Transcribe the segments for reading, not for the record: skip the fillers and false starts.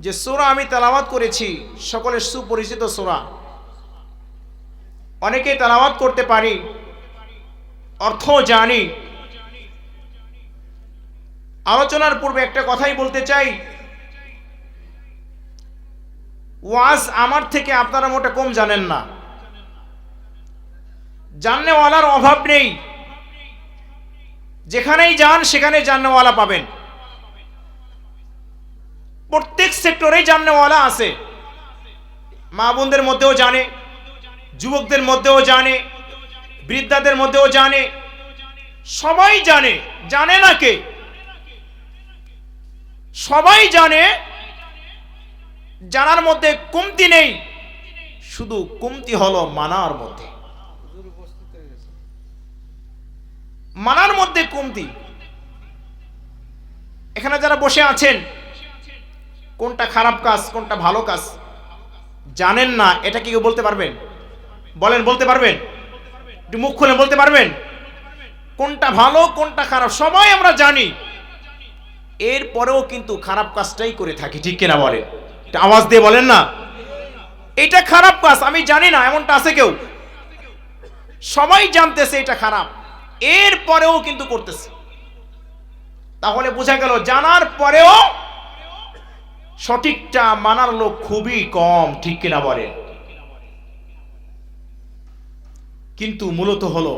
যে সূরা আমি তেলাওয়াত করেছি সকলের সুপরিচিত সূরা, অনেকেই তেলাওয়াত করতে পারি, অর্থ জানি। আলোচনার পূর্বে একটা কথাই বলতে চাই, ওয়াজ আমার থেকে আপনারা মোটা কম জানেন না। জাননেওয়ালার অভাব নেই, যেখানেই যান সেখানে জাননেওয়ালা পাবেন। প্রত্যেক সেক্টরেই জাননেওয়ালা আছে। মা বোনদের মধ্যেও জানে, যুবকদের মধ্যেও জানে, বৃদ্ধাদের মধ্যেও জানে, সবাই জানে। জানে না কে? সবাই জানে। জানার মধ্যে কমতি নেই, শুধু কমতি হলো মানার মধ্যে। মানার মধ্যে কমতি। এখানে যারা বসে আছেন, কোনটা খারাপ কাজ কোনটা ভালো কাজ জানেন না, এটা কি কেউ বলতে পারবেন? বলেন, বলতে পারবেন? একটু মুখ খুলে বলতে পারবেন কোনটা ভালো কোনটা খারাপ? সবাই আমরা জানি, এরপরেও কিন্তু খারাপ কাজটাই করে থাকি, ঠিক কিনা বলেন? এটা আওয়াজ দিয়ে বলেন না, এটা খারাপ কাজ আমি জানি না, এমনটা আছে কেউ? সবাই জানতেছে এটা খারাপ, এরপরেও কিন্তু করতেছে। তাহলে বোঝা গেল জানার পরেও সঠিকটা মানার লোক খুবই কম, ঠিক কিনা বলেন? কিন্তু মূলত হলো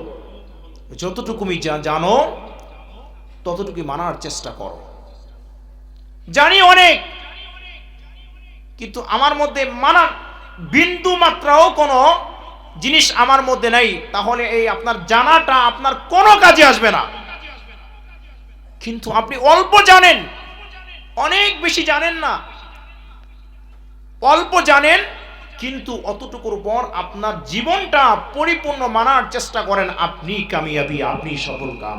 যতটুকু জানো ততটুকু মানার চেষ্টা করো। জানি অনেক, কিন্তু আমার মধ্যে মানার বিন্দু মাত্রাও কোনো জিনিস আমার মধ্যে নাই, তাহলে এই আপনার জানাটা আপনার কোনো কাজে আসবে না। কিন্তু আপনি অল্প জানেন, অনেক বেশি জানেন না, অল্প জানেন, কিন্তু অতটুকুর পর আপনার জীবনটা পরিপূর্ণ মানার চেষ্টা করেন, আপনি কামিয়াবি, আপনি সফল কাম।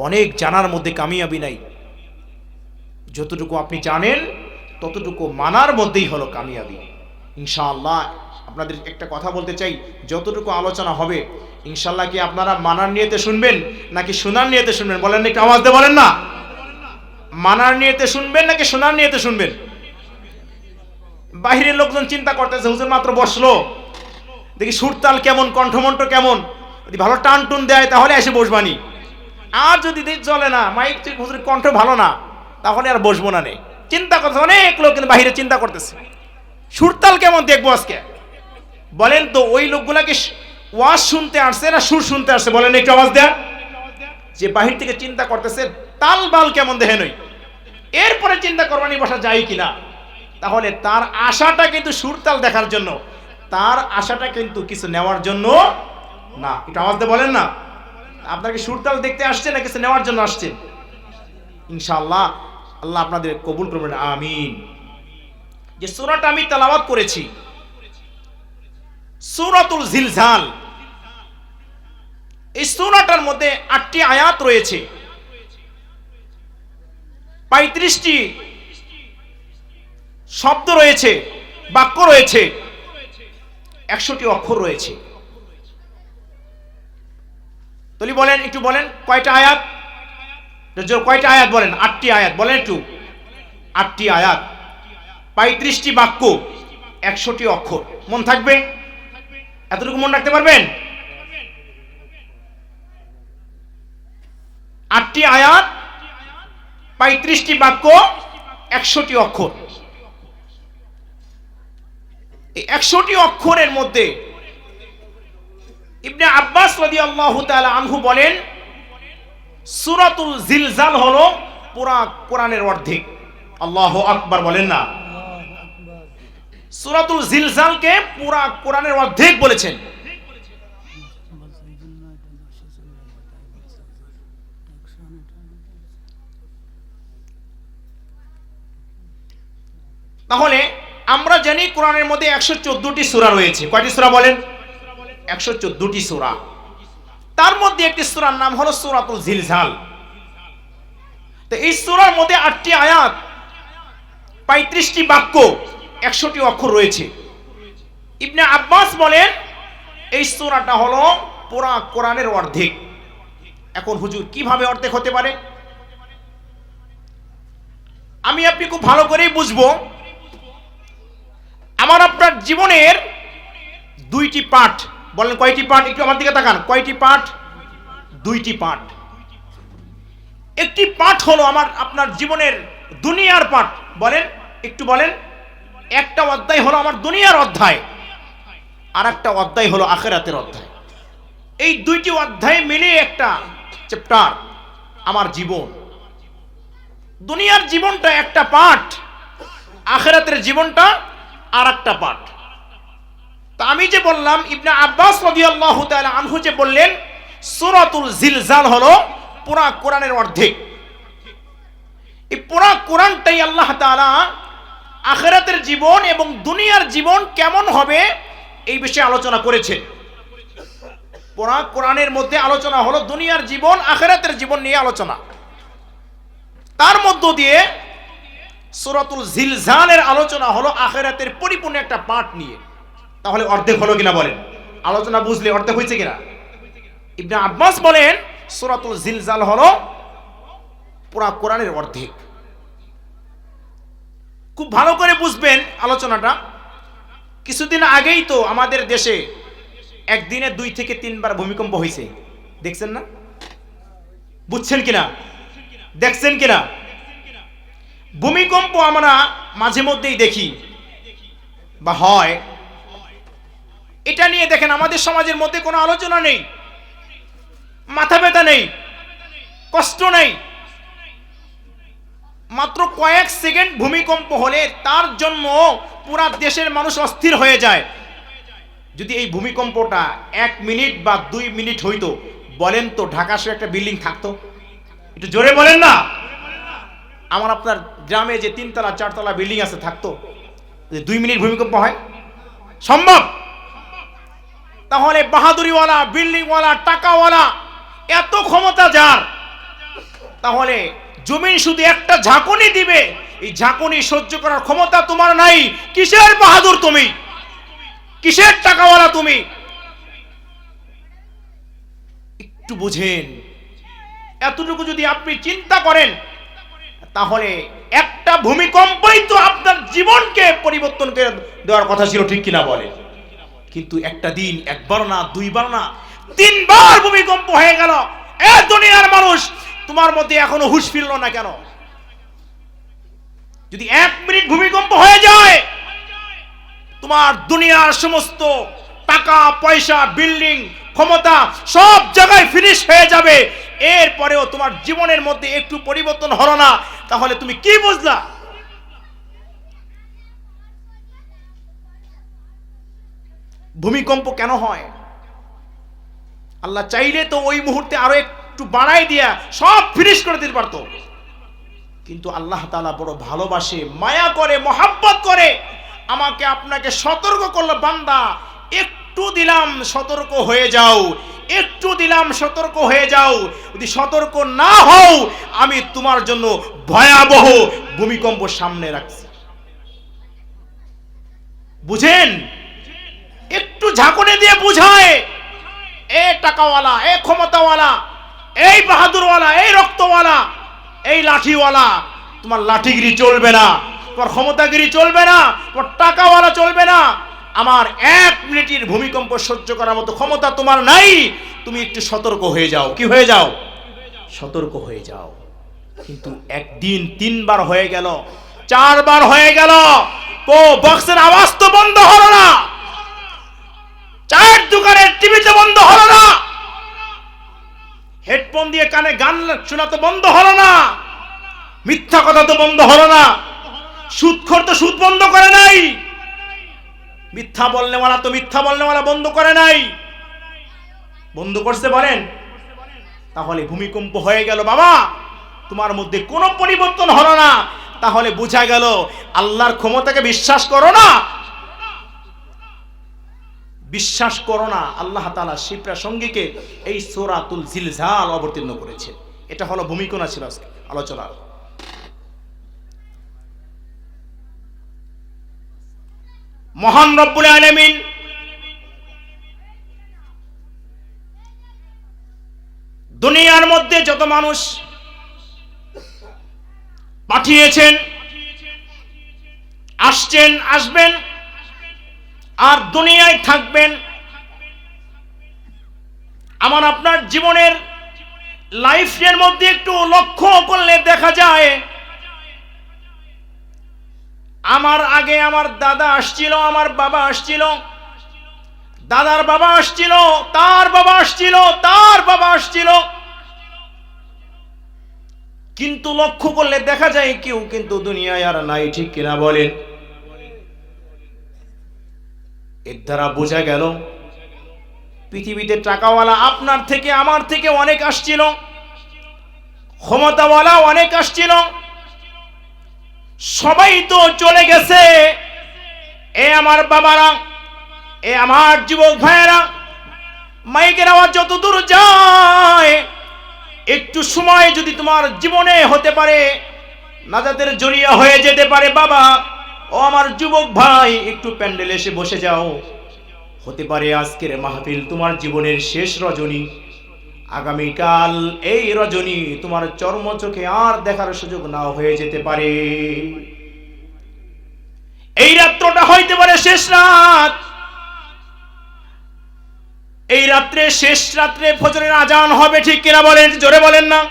অনেক জানার মধ্যে কামিয়াবি নাই, যতটুকু আপনি জানেন ততটুকু মানার মধ্যেই হলো কামিয়াবি। ইনশাআল্লাহ আপনাদের একটা কথা বলতে চাই, যতটুকু আলোচনা হবে ইনশাআল্লাহ কি আপনারা মানার নিয়েতে শুনবেন নাকি শোনার নিয়েতে শুনবেন? বলেন, একটু আওয়াজ দিয়ে বলেন না। মানার নিয়েতে শুনবেন নাকি শোনার নিয়েতে শুনবেন? বাহিরের লোকজন চিন্তা করতেছে, হুজুর মাত্র বসলো, দেখি সুরতাল কেমন, কণ্ঠমন্ত্র কেমন, যদি ভালো টান টুন দেয় তাহলে এসে বসবানি, আর যদি চলে না, মাইক হুজুরের কণ্ঠ ভালো না, তাহলে আর বসবো না। চিন্তা করতেছে অনেক লোক, কিন্তু বাহিরে চিন্তা করতেছে সুরতাল কেমন দেখবো আজকে। বলেন তো ওই লোকগুলাকে ওয়াজ শুনতে আসছে না সুর শুনতে আসছে? বলেন একটু আওয়াজ দেয়া। যে বাহির থেকে চিন্তা করতেছে তাল বাল কেমন দেখে নই, এরপরে চিন্তা করবানি বসা যায় কিনা, তাহলে তার আশাটা কিন্তু সুরতাল দেখার জন্য, তার আশাটা কিন্তু কিছু নেওয়ার জন্য না। একটু আওয়াজ দিয়ে বলেন না, আপনাকে সুরতাল দেখতে আসছে না কিছু নেওয়ার জন্য আসছেন? ইনশাআল্লাহ আল্লাহ আপনাদের কবুল করবেন, আমিন। যে সূরাটা আমি তেলাওয়াত করেছি সূরাতুল জিলজাল, এই সূরাটার মধ্যে ৮টি আয়াত রয়েছে, ৩৫টি শব্দ রয়েছে, বাক্য রয়েছে, ১০০টি অক্ষর রয়েছে। তাহলে বলেন, একটু বলেন কয়টা আয়াত? কয়টা আয়াত বলেন? ৮টি আয়াত বলেন একটু। ৮টি আয়াত, ৩৫টি বাক্য, ১০০টি অক্ষর। মন থাকবে? এতটুকু মন রাখতে পারবেন? ৮টি আয়াত, ৩৫টি বাক্য, ১০০টি অক্ষর। এই ১০০টি অক্ষরের মধ্যে ইবনে আব্বাস রাদিয়াল্লাহু তাআলা আনহু বলেন, সূরাতুল জিলজাল হলো পুরা কোরআনের অর্ধেক। আল্লাহু আকবার বলেন না। সূরাতুল জিলজালকে পুরা কোরআনের অর্ধেক বলেছেন। তাহলে আমরা জানি কোরআনের মধ্যে ১১৪টি সূরা রয়েছে। কয়টি সূরা বলেন? ১১৪টি সূরা। তার মধ্যে একটি সূরার নাম হলো সূরাতুল জিলজাল। তো এই সূরার মধ্যে ৮টি আয়াত, ৩৫টি বাক্য, ১০০টি অক্ষর রয়েছে। ইবনে আব্বাস বলেন এই সূরাটা হলো পুরা কোরআনের অর্ধেক। এখন হুজুর কিভাবে অর্ধেক হতে পারে? আমি আপনি খুব ভালো করেই বুঝবো আমার আপনার জীবনের দুইটি পার্ট। বলেন কয়টি পার্ট? একটু আমার দিকে তাকান। কয়টি পার্ট? দুইটি পার্ট। একটি পার্ট হলো আমার আপনার জীবনের দুনিয়ার পার্ট। বলেন, একটু বলেন। একটা অধ্যায় হলো আমার দুনিয়ার অধ্যায়, আর একটা অধ্যায় হলো আখিরাতের অধ্যায়। এই দুইটি অধ্যায় মিলে একটা চ্যাপ্টার আমার জীবন। দুনিয়ার জীবনটা একটা পার্ট, আখিরাতের জীবনটা আর একটা পার্ট। তা আমি যে বললাম, ইবনে আব্বাস রাদিয়াল্লাহু তাআলা আনহু যে বললেন সূরাতুল জিলজাল হলো পুরা কোরআনের অর্ধেক। এই পুরা কোরআনটাই আল্লাহ তাআলা আখিরাতের জীবন এবং দুনিয়ার জীবন কেমন হবে এই বিষয়ে আলোচনা করেছেন। পুরা কোরআনের মধ্যে আলোচনা হলো দুনিয়ার জীবন আখিরাতের জীবন নিয়ে আলোচনা। তার মধ্য দিয়ে সূরাতুল জিলজালের আলোচনা হলো আখিরাতের পরিপূর্ণ একটা পার্ট নিয়ে। তাহলে অর্ধেক হলো কিনা বলেন? আলোচনা বুঝলে অর্ধেক হয়েছে কিনা? ইবনে আব্বাস বলেন সূরাতুল জিলজাল হলো পুরা কোরআনের অর্ধেক। খুব ভালো করে বুঝবেন আলোচনাটা। কিছুদিন আগেই তো আমাদের দেশে একদিনে 2 থেকে 3 বার ভূমিকম্প হয়েছে, দেখছেন না? বুঝছেন কিনা? দেখছেন কিনা? ভূমিকম্প আমরা মাঝে মধ্যেই দেখি বা হয়, এটা নিয়ে দেখেন আমাদের সমাজের মধ্যে কোনো আলোচনা নেই, মাথা ব্যথা নেই, কষ্ট নেই। মাত্র কয়েক সেকেন্ড ভূমিকম্প হলে তার জন্য পুরা দেশের মানুষ অস্থির হয়ে যায়। যদি এই ভূমিকম্পটা 1 মিনিট বা 2 মিনিট হইতো, বলেন তো ঢাকা শহরে একটা বিল্ডিং থাকতো? একটু জোরে বলেন না। আমার আপনার গ্রামে যে 3 তলা 4 তলা বিল্ডিং আছে থাকতো? 2 মিনিট ভূমিকম্প হয় সম্ভব? তাহলে বাহাদুরিওয়ালা, বিল্ডিংওয়ালা, টাকাওয়ালা, এত ক্ষমতা যার, তাহলে জমিন শুধু একটা ঝাঁকুনি দিবে, এই ঝাঁকুনি সহ্য করার ক্ষমতা তোমার নাই। কিসের বাহাদুর তুমি? কিসের টাকাওয়ালা তুমি? একটু বুঝেন। এতটুকু যদি আপনি চিন্তা করেন, তাহলে একটা ভূমিকম্পই তো আপনার জীবনকে পরিবর্তন করে দেওয়ার কথা ছিল, ঠিক কিনা বলে? কিন্তু একটা দিন একবার না, 2 বার না, 3 বার ভূমিকম্প হয়ে গেল। এ দুনিয়ার মানুষ, তোমার মধ্যে এখনো হুঁশ ফিরল না কেন? যদি 1 মিনিট ভূমিকম্প হয়ে যায়, তোমার দুনিয়ার সমস্ত টাকা পয়সা, বিল্ডিং, ক্ষমতা সব জায়গায় ফিনিশ হয়ে যাবে। এরপরেও তোমার জীবনের মধ্যে একটু পরিবর্তন হলো না, তাহলে তুমি কি বুঝলা? ভূমিকম্প কেন হয়? আল্লাহ চাইলে তো ওই মুহূর্তে আরো একটু বাড়াই দিয়া সব ফিনিশ করে দিতে পারতো, কিন্তু আল্লাহ তাআলা বড় ভালোবাসে, মায়া করে, মহাব্বত করে। আমাকে আপনাকে সতর্ক করলো, বান্দা একটু দিলাম সতর্ক হয়ে যাও, একটু দিলাম সতর্ক হয়ে যাও। যদি সতর্ক না হও, আমি তোমার জন্য ভয়াবহ ভূমিকম্প সামনে রাখছি। বুঝেন? একটু ঝাঁকুনি দিয়ে বুঝায়, এ টাকাওয়ালা, এ ক্ষমতাওয়ালা, এই বাহাদুরওয়ালা, এই রক্তওয়ালা, এই লাঠিওয়ালা, তোমার লাঠিগিরি চলবে না, তোমার ক্ষমতাগিরি চলবে না, তোমার টাকাওয়ালা চলবে না। আমার 1 মিনিটের ভূমিকম্প সহ্য করার মতো ক্ষমতা তোমার নাই। তুমি একটু সতর্ক হয়ে যাও। কি হয়ে যাও? সতর্ক হয়ে যাও। কিন্তু একদিন 3 বার হয়ে গেল, 4 বার হয়ে গেল, তো বক্সের আওয়াজ তো বন্ধ হলো না, চায়ের দোকানের টিভিতে বন্ধ হলো না, হেডফোন দিয়ে কানে গান শোনা তো বন্ধ হলো না, মিথ্যা কথা তো বন্ধ হলো না, সুদখোর তো সুদ বন্ধ করে নাই, মিথ্যা বলনেওয়ালা তো মিথ্যা বলনেওয়ালা বন্ধ করে নাই। বন্ধ করছে বলেন? তাহলে ভূমিকম্প হয়ে গেল বাবা, তোমার মধ্যে কোনো পরিবর্তন হলো না। তাহলে বোঝা গেল আল্লাহর ক্ষমতাকে বিশ্বাস করো না, বিশ্বাস করো না। আল্লাহ তাআলা সেই প্রাসঙ্গিকে এই সূরাতুল জিলজাল অবতীর্ণ করেছে। এটা হলো ভূমিকম্প ছিল আজকে আলোচনা। মহান রব্বুল আলামিন দুনিয়ার মধ্যে যত মানুষ পাঠিয়েছেন আসছেন, আসবেন, আর দুনিয়ায় থাকবেন। আমার আপনার জীবনের লাইফের মধ্যে একটু লক্ষ্য করলে দেখা যায়, আমার আগে আমার দাদা আসছিল, আমার বাবা আসছিল, দাদার বাবা আসছিল, তার বাবা আসছিল, তার বাবা আসছিল, কিন্তু লক্ষ্য করলে দেখা যায় কেউ কিন্তু দুনিয়ায় আর নাই, ঠিক কিনা বলেন? এর দ্বারা বোঝা গেল পৃথিবীতে টাকাওয়ালা আপনার থেকে আমার থেকে অনেক আসছিল, ক্ষমতাওয়ালা অনেক আসছিল, সবাই তো চলে গেছে। এ আমার বাবারা, এ আমার যুবক ভাইয়েরা, মাইকের আওয়াজ যত দূর যায়, একটু সময় যদি তোমার জীবনে হতে পারে নাজাতের জরিয়া হয়ে যেতে পারে, বাবা ও আমার যুবক ভাই, একটু প্যান্ডেলে এসে বসে যাও। হতে পারে আজকের মাহফিল তোমার জীবনের শেষ রজনী, আগামীকাল এই রজনী তোমার চর্ম চোখে আর দেখার সুযোগ নাও হয়ে যেতে পারে। এই রাত্রটা হইতে পারে শেষ রাত, এই রাত্রে শেষ রাত্রে ফজরের আজান হবে, ঠিক কিনা বলেন? জোরে বলেন না।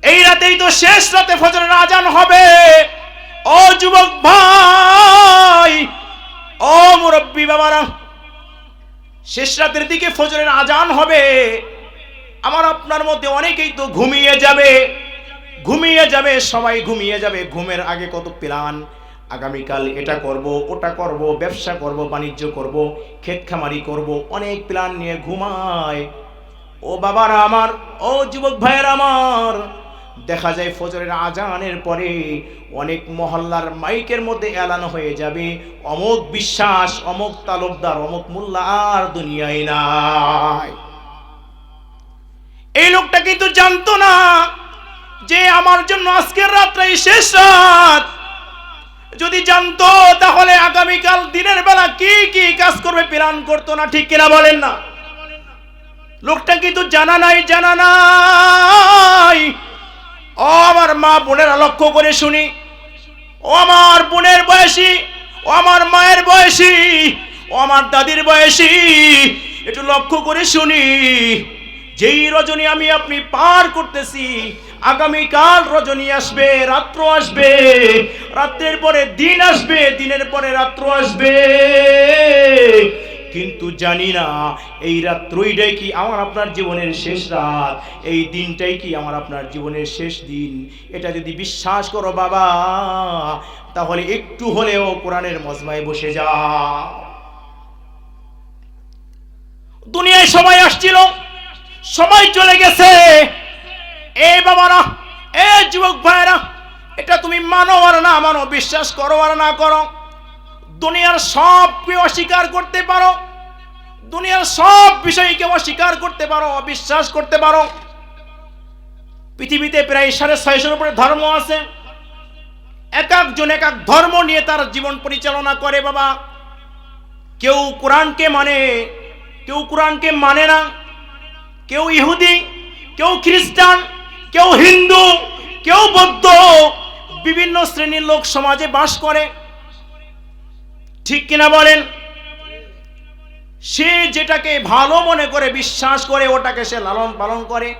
এই রাতেই তো শেষ রাতে ফজরের আজান হবে। ও যুবক ভাই, ও মুরব্বী বাবারা, শেষ রাতের দিকে ফজরের আজান হবে। আমার আপনার মধ্যে অনেকেই তো ঘুমিয়ে যাবে, ঘুমিয়ে যাবে, সবাই ঘুমিয়ে যাবে। ঘুমের আগে কত প্ল্যান, আগামীকাল এটা করব, ওটা করব, ব্যবসা করব, বাণিজ্য করব, ক্ষেত খামারি করব, অনেক প্ল্যান নিয়ে ঘুমায়। ও বাবারা আমার, ও যুবক ভাইয়েরা আমার, দেখা যায় ফজরের আজানের পরে অনেক মহল্লার মাইকের মধ্যে এলান হয়ে যাবে, অমুক বিশ্বাস, অমুক তালুকদার, অমুক মোল্লা আর দুনিয়ায় নাই। এই লোকটা কিন্তু জানতো না যে আমার জন্য আজকের রাতটাই শেষ রাত। যদি জানতো তাহলে আগামীকাল দিনের বেলা কি কি কাজ করবে প্ল্যান করতো না, ঠিক কিনা বলেন না? লোকটা কিন্তু জানা নাই, জানা নাই। ও আমার মা বোনেরা, লক্ষ্য করে শুনি, ও আমার বোনের বয়সী, ও আমার মায়ের বয়সী, ও আমার দাদির বয়সী, একটু লক্ষ্য করে শুনি। যেই রজনী আমি আপনি পার করতেছি, আগামীকাল রজনী আসবে, রাত্র আসবে, রাত্রের পরে দিন আসবে, দিনের পরে রাত্র আসবে, কিন্তু জানি না এই রাত্রইটাই কি আমার আপনার জীবনের শেষ রাত, এই দিনটাই কি আমার আপনার জীবনের শেষ দিন। এটা যদি বিশ্বাস করো বাবা, তাহলে একটু হলেও কোরআনের মজমায় বসে যাও। দুনিয়ায় সবাই আসছিল, সবাই চলে গেছে। এ বাবারা, এ যুবক ভাইরা, এটা তুমি মানো আর না মানো, বিশ্বাস করো আর না করো, দুনিয়ার সবকে অস্বীকার করতে পারো, দুনিয়ার সব বিষয়কে অস্বীকার করতে পারো, অবিশ্বাস করতে পারো। পৃথিবীতে প্রায় 650-এর উপরে ধর্ম আছে, এক একজন এক এক ধর্ম নিয়ে তার জীবন পরিচালনা করে। বাবা, কেউ কোরআনকে মানে, কেউ কোরআনকে মানে না, কেউ ইহুদি, কেউ খ্রিস্টান, কেউ হিন্দু, কেউ বৌদ্ধ, বিভিন্ন শ্রেণীর লোক সমাজে বাস করে, ঠিক কিনা বলেন? সে যেটাকে ভালো মনে করে, বিশ্বাস করে, ওটাকে সে লালন পালন করে।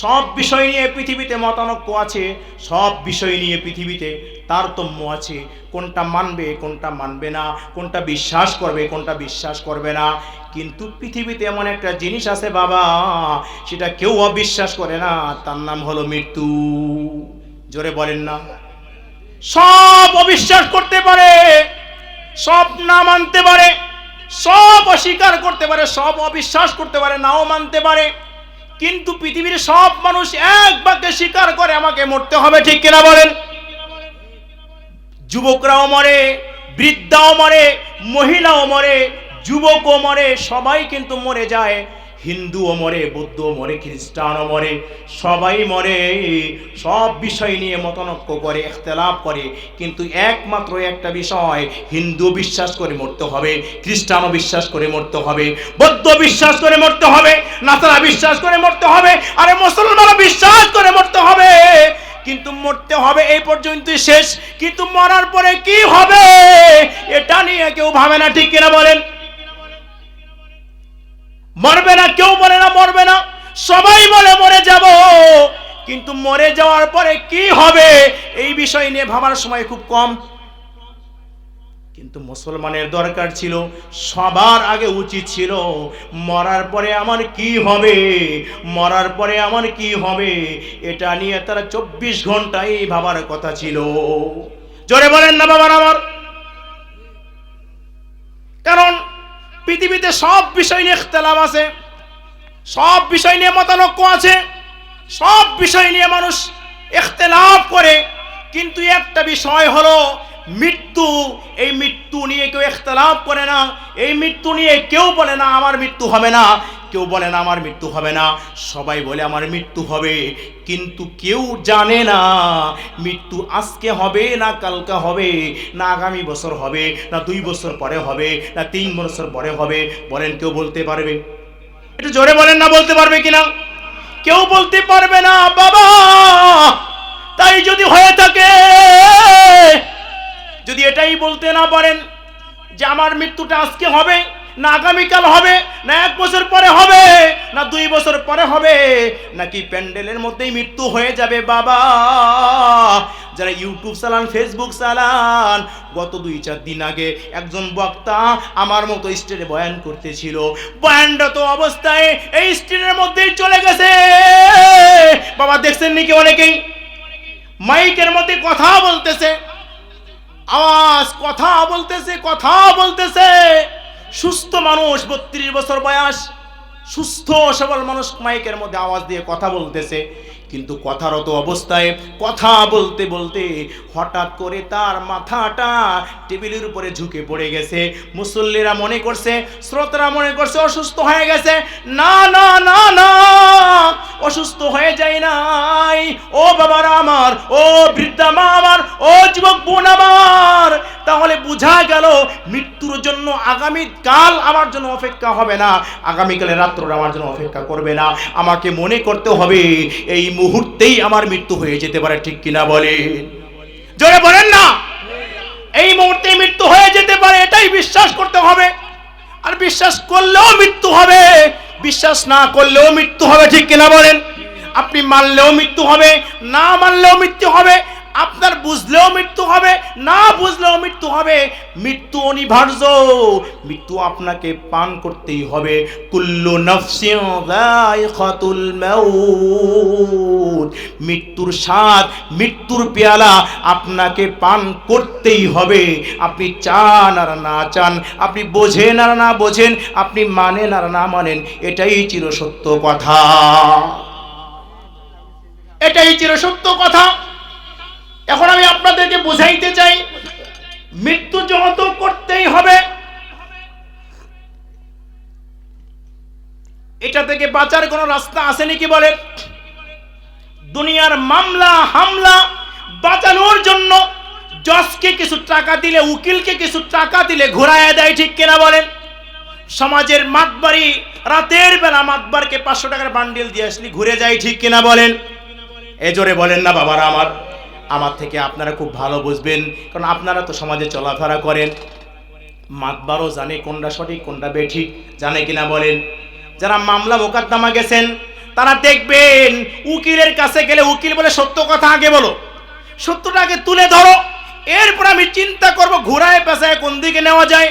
সব বিষয় নিয়ে পৃথিবীতে মতানৈক্য আছে, সব বিষয় নিয়ে পৃথিবীতে তারতম্য আছে। কোনটা মানবে, কোনটা মানবে না, কোনটা বিশ্বাস করবে, কোনটা বিশ্বাস করবে না। কিন্তু পৃথিবীতে এমন একটা জিনিস আছে বাবা, সেটা কেউ অবিশ্বাস করে না, তার নাম হলো মৃত্যু। জোরে বলেন না। সব অবিশ্বাস করতে পারে, সব না মানতে পারে, সব অস্বীকার করতে পারে, সব অবিশ্বাস করতে পারে, নাও মানতে পারে, কিন্তু পৃথিবীর সব মানুষ এক বাক্যে স্বীকার করে আমাকে মরতে হবে, ঠিক কিনা বলেন? যুবকরাও মরে, বৃদ্ধাও মরে, মহিলাও মরে, যুবকও মরে, সবাই কিন্তু মরে যায়। হিন্দুও মরে, বৌদ্ধও মরে, খ্রিস্টানও মরে, সবাই মরে। সব বিষয় নিয়ে মতানৈক্য করে, ইখতিলাফ করে, কিন্তু একমাত্র একটা বিষয়, হিন্দু বিশ্বাস করে মরতে হবে, খ্রিস্টানও বিশ্বাস করে মরতে হবে, বৌদ্ধ বিশ্বাস করে মরতে হবে, নাসারা বিশ্বাস করে মরতে হবে, আরে মুসলমানও বিশ্বাস করে মরতে হবে। কিন্তু মরতে হবে, এই পর্যন্তই শেষ। কিন্তু মরার পরে কি হবে এটা নিয়ে কেউ ভাবে না, ঠিক কিনা বলেন? মরবে না, কেউ বলে না মরবে না, সবাই বলে মরে যাব, কিন্তু মরে যাওয়ার পরে কি হবে এই বিষয় নিয়ে ভাবার সময় খুব কম। কিন্তু মুসলমানের দরকার ছিল, সবার আগে উচিত ছিল মরার পরে আমার কি হবে, মরার পরে আমার কি হবে এটা নিয়ে তারা 24 ঘন্টাই ভাবার কথা ছিল। জোরে বলেন না বাবার আমার। কারণ পৃথিবীতে সব বিষয় নিয়ে ইখতিলাফ আছে, সব বিষয় নিয়ে মতানৈক্য আছে, সব বিষয় নিয়ে মানুষ ইখতিলাফ করে, কিন্তু একটা বিষয় হলো মৃত্যু। এই মৃত্যু নিয়ে কেউ ইখতিলাফ করে না, এই মৃত্যু নিয়ে কেউ বলে না আমার মৃত্যু হবে না, কেউ বলে না আমার মৃত্যু হবে না, সবাই বলে আমার মৃত্যু হবে। কিন্তু কেউ জানে না মৃত্যু আজকে হবে না কালকে হবে, না আগামী বছর হবে, না 2 বছর পরে হবে, না 3 বছর পরে হবে। বলেন কেউ বলতে পারবে? একটু জোরে বলেন না, বলতে পারবে কিনা? কেউ বলতে পারবে না বাবা। তাই যদি হয়ে থাকে, যদি এটাই বলতে না পারেন যে আমার মৃত্যুটা আজকে হবে, না আগামীকাল হবে, না 1 বছর পরে হবে, না 2 বছর পরে হবে, নাকি প্যান্ডেলের মধ্যেই মৃত্যু হয়ে যাবে, বাবা যারা ইউটিউব চালান, ফেসবুক চালান, গত 2-4 দিন আগে একজন বক্তা আমার মতো স্টেজে বয়ান করতেছিল, বয়ানরত অবস্থায় এই স্টেজের মধ্যেই চলে গেছে। বাবা দেখছেন নাকি? অনেকেই মাইকের মধ্যে কথা বলতেছে, আওয়াজ কথা বলতেছে, কথা বলতেছে। সুস্থ মানুষ, 32 বছর বয়স, সুস্থ সবল মানুষ মাইকের মধ্যে আওয়াজ দিয়ে কথা বলতেছে, কিন্তু কথারত অবস্থায় কথা বলতে বলতে হঠাৎ করে তার মাথাটা টেবিলের উপরে ঝুঁকে পড়ে গেছে। মুসল্লিরা মনে করছে, শ্রোতারা মনে করছে অসুস্থ হয়ে গেছে। না না না না, অসুস্থ হয়ে যায় নাই। ও বাবারা আমার, ও বৃদ্ধা মা আমার, ও যুবক বোন আমার, তাহলে বোঝা গেল মৃত্যুর জন্য আগামী কাল আমার জন্য অপেক্ষা হবে না, আগামীকালের রাত্রটা আমার জন্য অপেক্ষা করবে না। আমাকে মনে করতে হবে এই মুহূর্তেই আমার মৃত্যু হয়ে যেতে পারে, ঠিক কিনা বলেন? জোরে বলেন না। এই মুহূর্তে মৃত্যু হয়ে যেতে পারে, এটাই বিশ্বাস করতে হবে। আর বিশ্বাস করলেও মৃত্যু হবে, বিশ্বাস না করলেও মৃত্যু হবে, ঠিক কিনা বলেন? আপনি মানলেও মৃত্যু হবে, না মানলেও মৃত্যু হবে, আপনার বুঝলেও মৃত্যু হবে, না বুঝলেও মৃত্যু হবে। মৃত্যু অনিবার্য, মৃত্যু আপনাকে পান করতেই হবে। কুল্লু নাফসিন যায়িকাতুল মাউত, মৃত্যুর স্বাদ, মৃত্যুর পেয়ালা আপনাকে পান করতেই হবে। আপনি চান আর না চান, আপনি বোঝেন আর না বোঝেন, আপনি মানেন আর না মানেন, এটাই চিরসত্য কথা, এটাই চিরসত্য কথা। এখন আমি আপনাদেরকে বুঝাইতে চাই, মৃত্যু যত করতেই হবে। এটা থেকে বাঁচার কোনো রাস্তা আছে নাকি বলে? দুনিয়ার মামলা হামলা বাঁচানোর জন্য জজকে কিছু টাকা দিলে, উকিলকে কিছু টাকা দিলে ঘুরাইয়া দেয়, ঠিক কিনা বলেন? সমাজের মাতবাড়ি রাতের বেলা মাতবারকে 500 টাকার বান্ডিল দিয়ে আসলে ঘুরে যায়, ঠিক কিনা বলেন? এ জোরে বলেন না বাবারা আমার। আমার থেকে আপনারা খুব ভালো বুঝবেন, কারণ আপনারা তো সমাজে চলাফেরা করেন। মাতবারও জানে কোনটা সঠিক কোনটা বেঠিক, জানে কিনা বলেন? যারা মামলা মোকদ্দমা গেছেন তারা দেখবেন উকিলের কাছে গেলে উকিল বলে সত্য কথা আগে বলো, সত্যটা আগে তুলে ধরো, এরপর আমি চিন্তা করব ঘুরায় পেঁচায় কোন দিকে নেওয়া যায়।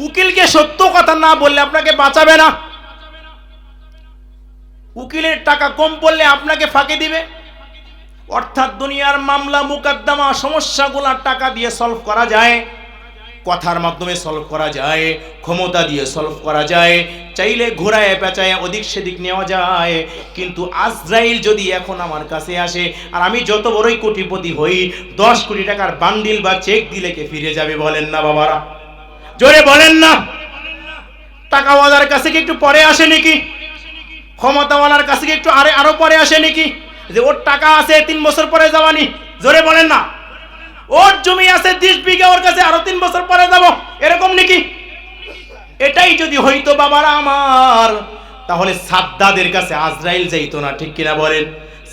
উকিলকে সত্য কথা না বললে আপনাকে বাঁচাবে না। উকিলের টাকা কম পড়লে আপনাকে ফাঁকি দিবে। অর্থাৎ দুনিয়ার মামলা মুকদ্দমা সমস্যাগুলো টাকা দিয়ে সলভ করা যায়, কথার মাধ্যমে সলভ করা যায়, ক্ষমতা দিয়ে সলভ করা যায়, চাইলে ঘোরায় পেঁচায় ওদিক সেদিক নেওয়া যায়। কিন্তু আজরাইল যদি এখন আমার কাছে আসে আর আমি যত বড়ই কোটিপতি হই, 10 কোটি টাকার বান্ডিল বা চেক দিলে কে ফিরে যাবে? বলেন না বাবারা, জোরে বলেন না। টাকাওয়ালার কাছে কি একটু পরে আসে নাকি? ক্ষমতাওয়ালার কাছে কি একটু আরো পরে আসে নাকি? যে ওর টাকা আছে 3 বছর পরে যাবানি, জোরে বলেন না। ওর জমি আছে 30 বিঘা, ওর কাছে আরো 3 বছর পরে যাব, এরকম নাকি? এটাই যদি হইতো বাবারা আমার, তাহলে সাদ্দাদের কাছে আজরাইল যাইতো না, ঠিক কিনা বলেন?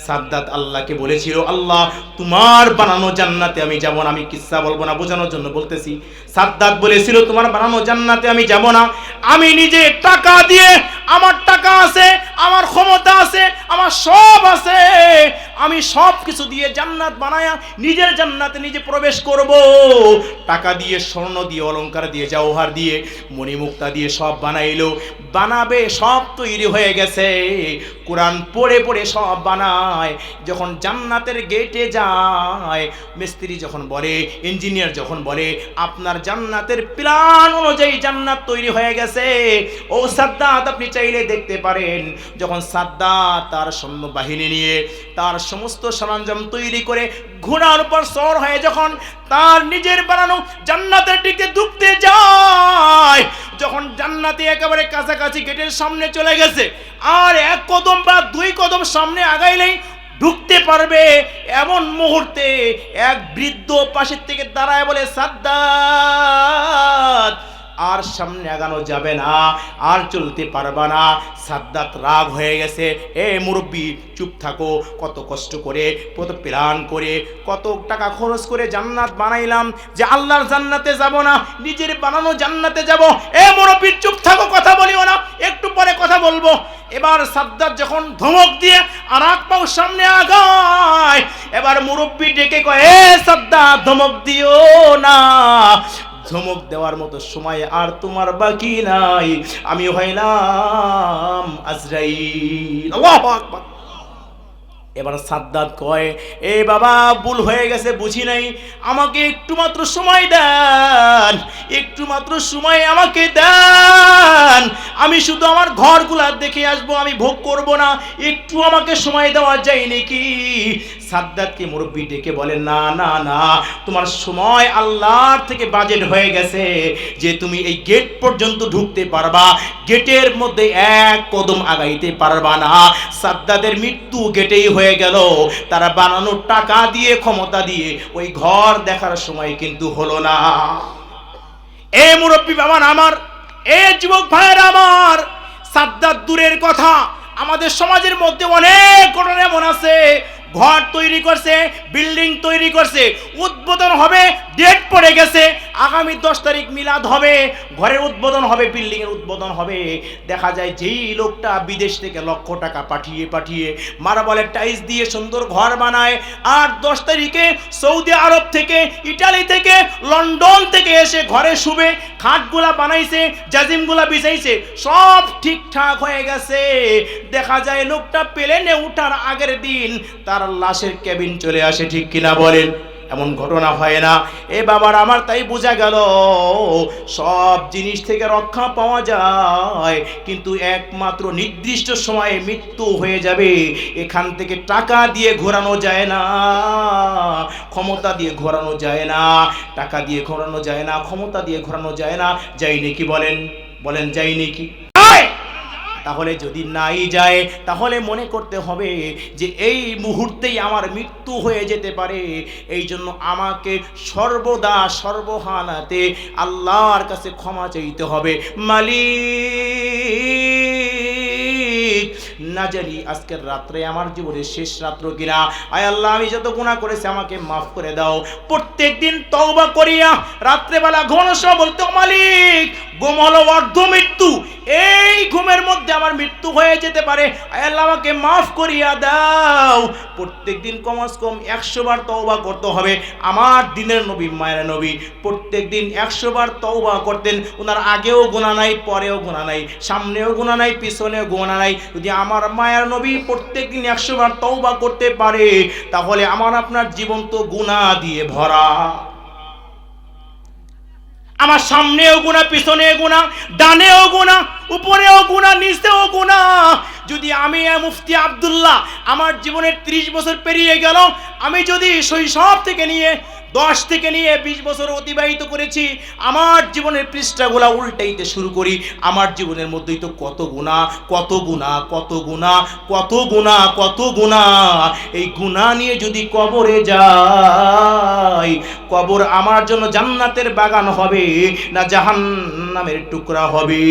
সাদ্দাত আল্লাহকে বলেছিল, আল্লাহ তোমার বানানো জান্নাতে আমি যাব না। আমি কিচ্ছা বলবো না, বোঝানোর জন্য বলতেছি। সাদ্দাত বলেছিল তোমার বানানো জান্নাতে আমি যাব না, আমি নিজে টাকা দিয়ে, আমার টাকা আছে, আমার ক্ষমতা আছে, আমার সব আছে, আমি সব কিছু দিয়ে জান্নাত বানায়া নিজের জান্নাতে নিজে প্রবেশ করব। টাকা দিয়ে, স্বর্ণ দিয়ে, অলংকার দিয়ে, জওহর দিয়ে, মণিমুক্তা দিয়ে সব বানাইলো, বানাবে, সব তৈরি হয়ে গেছে, কোরআন পড়ে পড়ে সব বানায়। যখন জান্নাতের গেটে যায়, মিস্ত্রি যখন বলে, ইঞ্জিনিয়ার যখন বলে আপনার জান্নাতের প্ল্যান অনুযায়ী জান্নাত তৈরি হয়ে গেছে, ও সাদ্দাত আপনি চাইলে দেখতে পারেন। যখন সাদ্দাত তার সৈন্য বাহিনী নিয়ে তার সমস্ত সরঞ্জাম তৈরি করে ঘোড়ার উপর সওয়ার হয়ে যখন তার নিজের বানানো জান্নাতের দিকে ঢুকতে যায়, যখন জান্নাতে একেবারে কাছাকাছি গেটের সামনে চলে গেছে, আর এক কদম বা দুই কদম সামনে আগাইলেই ঢুকতে পারবে, এমন মুহূর্তে এক বৃদ্ধ পাশের থেকে দাঁড়ায় বলে, সাদ্দাত আর সামনে আগানো যাবে না, আর চলতে পারবা না। সাদ্দাত রাগ হয়ে গেছে, এ মুরব্বী চুপ থাকো, কত কষ্ট করে, কত প্ল্যান করে, কত টাকা খরচ করে জান্নাত বানাইলাম, যে আল্লাহর জান্নাতে যাব না, নিজের বানানো জান্নাতে যাব। এ মুরব্বী চুপ থাকো, কথা বলিও না, একটু পরে কথা বলবো। এবার সাদ্দাত যখন ধমক দিয়ে আর এক পাও সামনে আগায়, এবার মুরব্বী ডেকে কয়, এ সাদ্দাত ধমক দিও না, ধমক দেওয়ার মতো সময় আর তোমার বাকি নাই, আমি হইলাম আজরাইল। আল্লাহু আকবার। এবার সাদ্দাত কয়, এ বাবা ভুল হয়ে গেছে, বুঝি নাই, আমাকে একটু মাত্র সময় দেন, একটু মাত্র সময় আমাকে দেন, আমি শুধু আমার ঘরগুলা দেখে আসবো, আমি ভোগ করব না, একটু আমাকে সময় দেওয়া যায় নাকি? সাদ্দাতকে মুরব্বি ডেকে বলেন, না না না, তোমার সময় আল্লাহর থেকে বাজেট হয়ে গেছে, যে তুমি এই গেট পর্যন্ত ঢুকতে পারবা, গেটের মধ্যে এক কদম আগাইতে পারবা না। সাদ্দাতের মৃত্যু গেটেই হয়ে গেল, তারা বানানোর টাকা দিয়ে, ক্ষমতা দিয়ে ওই ঘর দেখার সময় কিন্তু হলো না। এ মুরব্বী বাবা আমার, এ যুবক ভাইয়েরা আমার, সাদ্দাত দূরের কথা, আমাদের সমাজের মধ্যে অনেক ঘটনা এমন আছে, ঘর তৈরি করছে, বিল্ডিং তৈরি করছে, উদ্বোধন হবে, ডেট পড়ে গেছে, আগামী 10 তারিখ মিলাদ হবে, ঘরের উদ্বোধন হবে, বিল্ডিং এর উদ্বোধন হবে, দেখা যায় যেই লোকটা বিদেশ থেকে লক্ষ টাকা পাঠিয়ে পাঠিয়ে মার্বেলের টাইলস দিয়ে সুন্দর ঘর বানায়, আর 10 তারিখে সৌদি আরব থেকে, ইটালি থেকে, লন্ডন থেকে এসে ঘরে শুবে, খাটগুলা বানাইছে, জাজিমগুলা বিছাইছে, সব ঠিকঠাক হয়ে গেছে, দেখা যায় লোকটা প্লেনে ওঠার আগের দিন তার লাশের কেবিন চলে আসে, ঠিক কিনা বলেন? এমন ঘটনা হয় না? এ বাবার আমার, তাই বোঝা গেল সব জিনিস থেকে রক্ষা পাওয়া যায়, কিন্তু একমাত্র নির্দিষ্ট সময়ে মৃত্যু হয়ে যাবে। এখান থেকে টাকা দিয়ে ঘোরানো যায় না, ক্ষমতা দিয়ে ঘোরানো যায় না, টাকা দিয়ে ঘোরানো যায় না, ক্ষমতা দিয়ে ঘোরানো যায় না। যাই নাকি বলেন? বলেন যাই নাকি? তাহলে যদি নাই যায়, তাহলে মনে করতে হবে যে এই মুহূর্তেই আমার মৃত্যু হয়ে যেতে পারে। এই জন্য আমাকে সর্বদা সর্বহালাতে আল্লাহর কাছে ক্ষমা চাইতে হবে। মালিক, না জানি আজকের রাত্রে আমার জীবনের শেষ রাত্র কিনা, আয় আল্লাহ আমি যত গুনাহ করেছি আমাকে মাফ করে দাও। প্রত্যেক দিন তওবা করিয়া রাত্রেবেলা ঘুমানোর সময় বলতো, মালিক ঘুম হলো অর্ধ মৃত্যু, এই ঘুমের মধ্যে আমার মৃত্যু হয়ে যেতে পারে, আয় আল্লাহ আমাকে মাফ করিয়া দাও। প্রত্যেক দিন কমস কম 100 বার তওবা করতে হবে। আমার দিনের নবী, মায়ের নবী প্রত্যেক দিন 100 বার তওবা করতেন। ওনার আগেও গুনাহ নাই, পরেও গুনাহ নাই, সামনেও গুনাহ নাই, পিছনেও গুনাহ নাই। যদি আমার মায়ের নবী প্রত্যেক দিন 100 বার তওবা করতে পারে, তাহলে আমার আপনার জীবন তো গুনাহ দিয়ে ভরা। আমার সামনেও গুনাহ, পিছনেও গুনাহ, ডানেও গুনাহ, উপরেও গুনাহ, নিচেও গুনাহ। যদি আমি মুফতি আব্দুল্লাহ আমার জীবনের 30 বছর পেরিয়ে গেল, আমি যদি শৈশব থেকে নিয়ে 10 থেকে নিয়ে 20 বছর অতিবাহিত করেছি, আমার জীবনের পৃষ্ঠাগুলা উল্টাইতে শুরু করি, আমার জীবনের মধ্যেই তো কত গুনাহ, কত গুনাহ, কত গুনাহ, কত গুনাহ, কত গুনাহ। এই গুনাহ নিয়ে যদি কবরে যাই, কবর আমার জন্য জান্নাতের বাগান হবে না জাহান্নামের টুকরা হবে?